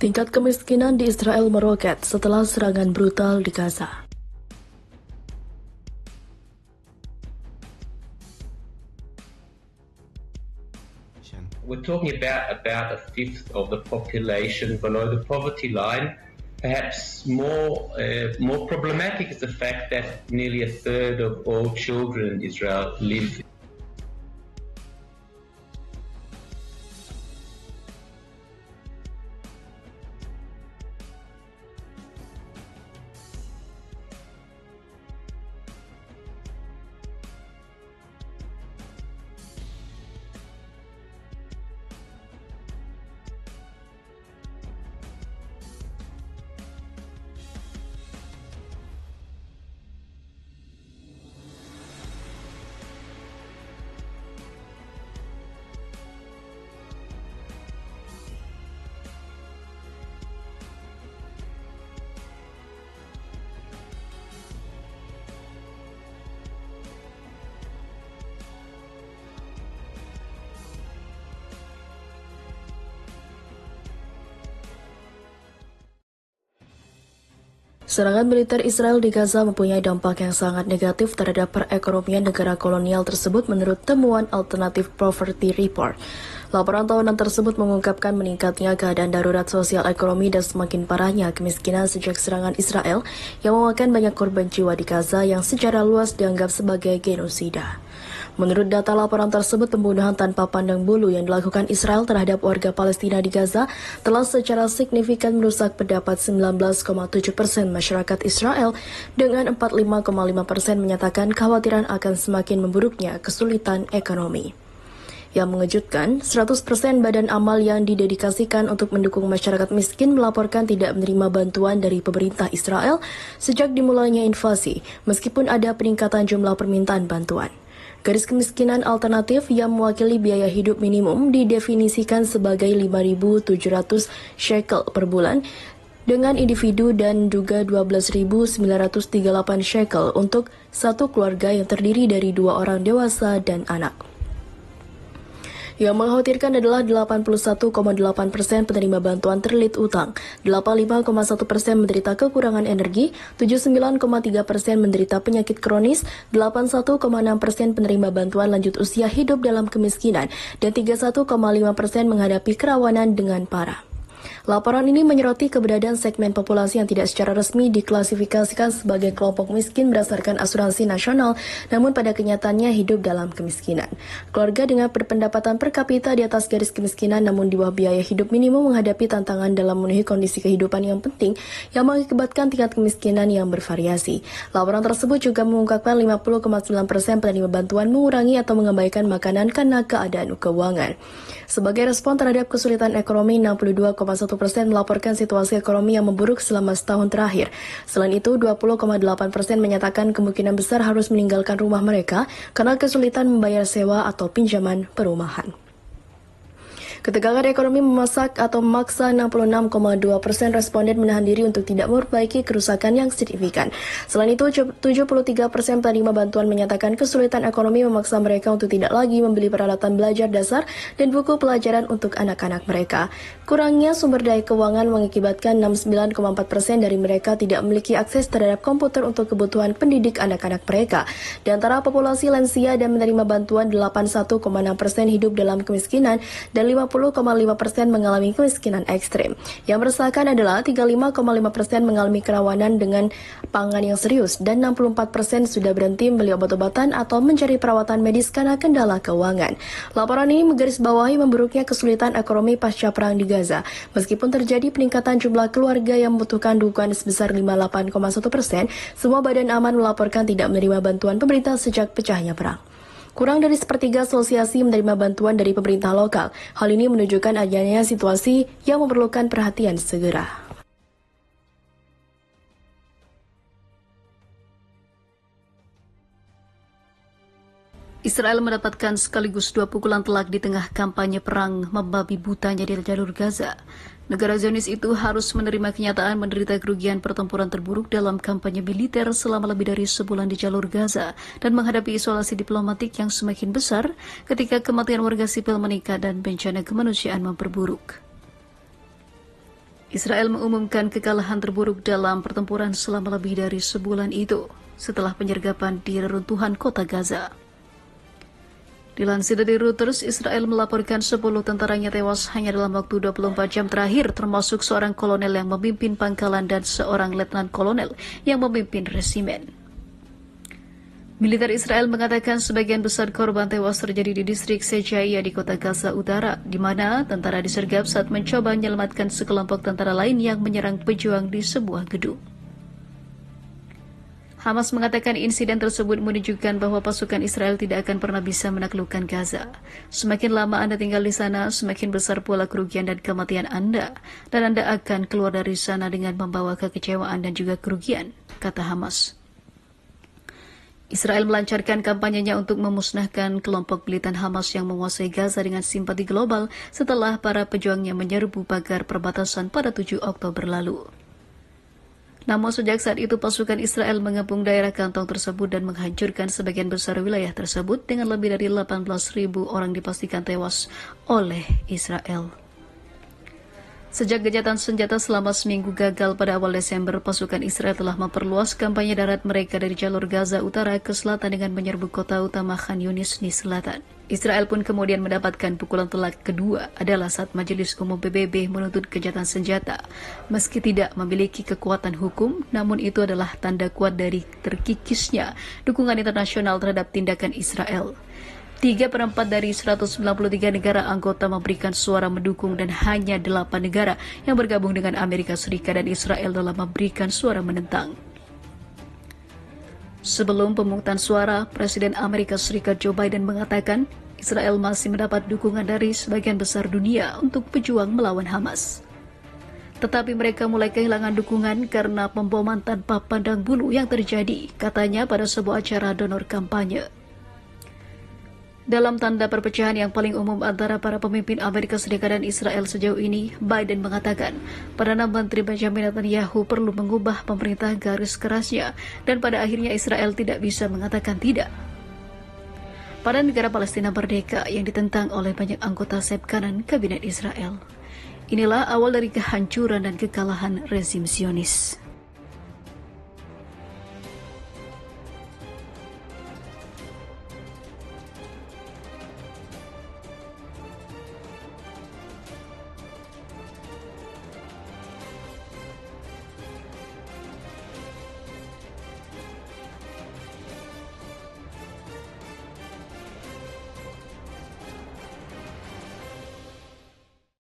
Tingkat kemiskinan di Israel meroket setelah serangan brutal di Gaza. We're talking about a fifth of the population below the poverty line. Perhaps more problematic is the fact that nearly a third of all children in Israel live. Serangan militer Israel di Gaza mempunyai dampak yang sangat negatif terhadap perekonomian negara kolonial tersebut menurut temuan Alternative Poverty Report. Laporan tahunan tersebut mengungkapkan meningkatnya keadaan darurat sosial ekonomi dan semakin parahnya kemiskinan sejak serangan Israel yang memakan banyak korban jiwa di Gaza yang secara luas dianggap sebagai genosida. Menurut data laporan tersebut, pembunuhan tanpa pandang bulu yang dilakukan Israel terhadap warga Palestina di Gaza telah secara signifikan merusak pendapat 19,7% masyarakat Israel, dengan 45,5% menyatakan kekhawatiran akan semakin memburuknya kesulitan ekonomi. Yang mengejutkan, 100% badan amal yang didedikasikan untuk mendukung masyarakat miskin melaporkan tidak menerima bantuan dari pemerintah Israel sejak dimulainya invasi, meskipun ada peningkatan jumlah permintaan bantuan. Garis kemiskinan alternatif yang mewakili biaya hidup minimum didefinisikan sebagai 5.700 shekel per bulan dengan individu dan juga 12.938 shekel untuk satu keluarga yang terdiri dari 2 orang dewasa dan anak. Yang mengkhawatirkan adalah 81,8% penerima bantuan terlilit utang, 85,1% menderita kekurangan energi, 79,3% menderita penyakit kronis, 81,6% penerima bantuan lanjut usia hidup dalam kemiskinan, dan 31,5% menghadapi kerawanan dengan parah. Laporan ini menyoroti keberadaan segmen populasi yang tidak secara resmi diklasifikasikan sebagai kelompok miskin berdasarkan asuransi nasional, namun pada kenyataannya hidup dalam kemiskinan. Keluarga dengan berpendapatan per kapita di atas garis kemiskinan namun di bawah biaya hidup minimum menghadapi tantangan dalam memenuhi kondisi kehidupan yang penting yang mengakibatkan tingkat kemiskinan yang bervariasi. Laporan tersebut juga mengungkapkan 50,9% penerima bantuan mengurangi atau mengabaikan makanan karena keadaan keuangan. Sebagai respon terhadap kesulitan ekonomi, 62,1% melaporkan situasi ekonomi yang memburuk selama setahun terakhir. Selain itu, 20,8% menyatakan kemungkinan besar harus meninggalkan rumah mereka karena kesulitan membayar sewa atau pinjaman perumahan. Ketegangan ekonomi memaksa 66,2% responden menahan diri untuk tidak memperbaiki kerusakan yang signifikan. Selain itu, 73% penerima bantuan menyatakan kesulitan ekonomi memaksa mereka untuk tidak lagi membeli peralatan belajar dasar dan buku pelajaran untuk anak-anak mereka. Kurangnya sumber daya keuangan mengakibatkan 69,4% dari mereka tidak memiliki akses terhadap komputer untuk kebutuhan pendidik anak-anak mereka. Di antara populasi lansia dan menerima bantuan, 81,6% hidup dalam kemiskinan dan 50,5% mengalami kemiskinan ekstrim. Yang meresahkan adalah 35,5% mengalami kerawanan dengan pangan yang serius dan 64% sudah berhenti membeli obat-obatan atau mencari perawatan medis karena kendala keuangan. Laporan ini menggarisbawahi memburuknya kesulitan ekonomi pasca perang di Gaza. Meskipun terjadi peningkatan jumlah keluarga yang membutuhkan dukungan sebesar 58,1%, semua badan aman melaporkan tidak menerima bantuan pemerintah sejak pecahnya perang. Kurang dari sepertiga asosiasi menerima bantuan dari pemerintah lokal. Hal ini menunjukkan adanya situasi yang memerlukan perhatian segera. Israel mendapatkan sekaligus 2 pukulan telak di tengah kampanye perang membabi butanya di jalur Gaza. Negara Zionis itu harus menerima kenyataan menderita kerugian pertempuran terburuk dalam kampanye militer selama lebih dari sebulan di jalur Gaza dan menghadapi isolasi diplomatik yang semakin besar ketika kematian warga sipil meningkat dan bencana kemanusiaan memperburuk. Israel mengumumkan kekalahan terburuk dalam pertempuran selama lebih dari sebulan itu setelah penyergapan di reruntuhan kota Gaza. Dilansir dari Reuters, Israel melaporkan 10 tentaranya tewas hanya dalam waktu 24 jam terakhir, termasuk seorang kolonel yang memimpin pangkalan dan seorang letnan kolonel yang memimpin resimen. Militer Israel mengatakan sebagian besar korban tewas terjadi di distrik Sejaya di kota Gaza Utara, di mana tentara disergap saat mencoba menyelamatkan sekelompok tentara lain yang menyerang pejuang di sebuah gedung. Hamas mengatakan insiden tersebut menunjukkan bahwa pasukan Israel tidak akan pernah bisa menaklukkan Gaza. Semakin lama Anda tinggal di sana, semakin besar pula kerugian dan kematian Anda, dan Anda akan keluar dari sana dengan membawa kekecewaan dan juga kerugian, kata Hamas. Israel melancarkan kampanyenya untuk memusnahkan kelompok militan Hamas yang menguasai Gaza dengan simpati global setelah para pejuangnya menyerbu pagar perbatasan pada 7 Oktober lalu. Namun sejak saat itu pasukan Israel mengepung daerah kantong tersebut dan menghancurkan sebagian besar wilayah tersebut dengan lebih dari 18.000 orang dipastikan tewas oleh Israel. Sejak gencatan senjata selama seminggu gagal pada awal Desember, pasukan Israel telah memperluas kampanye darat mereka dari jalur Gaza Utara ke selatan dengan menyerbu kota utama Khan Yunis di selatan. Israel pun kemudian mendapatkan pukulan telak kedua adalah saat Majelis Umum PBB menuntut gencatan senjata. Meski tidak memiliki kekuatan hukum, namun itu adalah tanda kuat dari terkikisnya dukungan internasional terhadap tindakan Israel. 3/4 dari 193 negara anggota memberikan suara mendukung dan hanya 8 negara yang bergabung dengan Amerika Serikat dan Israel dalam memberikan suara menentang. Sebelum pemungutan suara, Presiden Amerika Serikat Joe Biden mengatakan Israel masih mendapat dukungan dari sebagian besar dunia untuk berjuang melawan Hamas. Tetapi mereka mulai kehilangan dukungan karena pemboman tanpa pandang bulu yang terjadi, katanya pada sebuah acara donor kampanye. Dalam tanda perpecahan yang paling umum antara para pemimpin Amerika Serikat dan Israel sejauh ini, Biden mengatakan Perdana Menteri Benjamin Netanyahu perlu mengubah pemerintah garis kerasnya dan pada akhirnya Israel tidak bisa mengatakan tidak pada negara Palestina merdeka yang ditentang oleh banyak anggota sayap kanan kabinet Israel. Inilah awal dari kehancuran dan kekalahan rezim Zionis.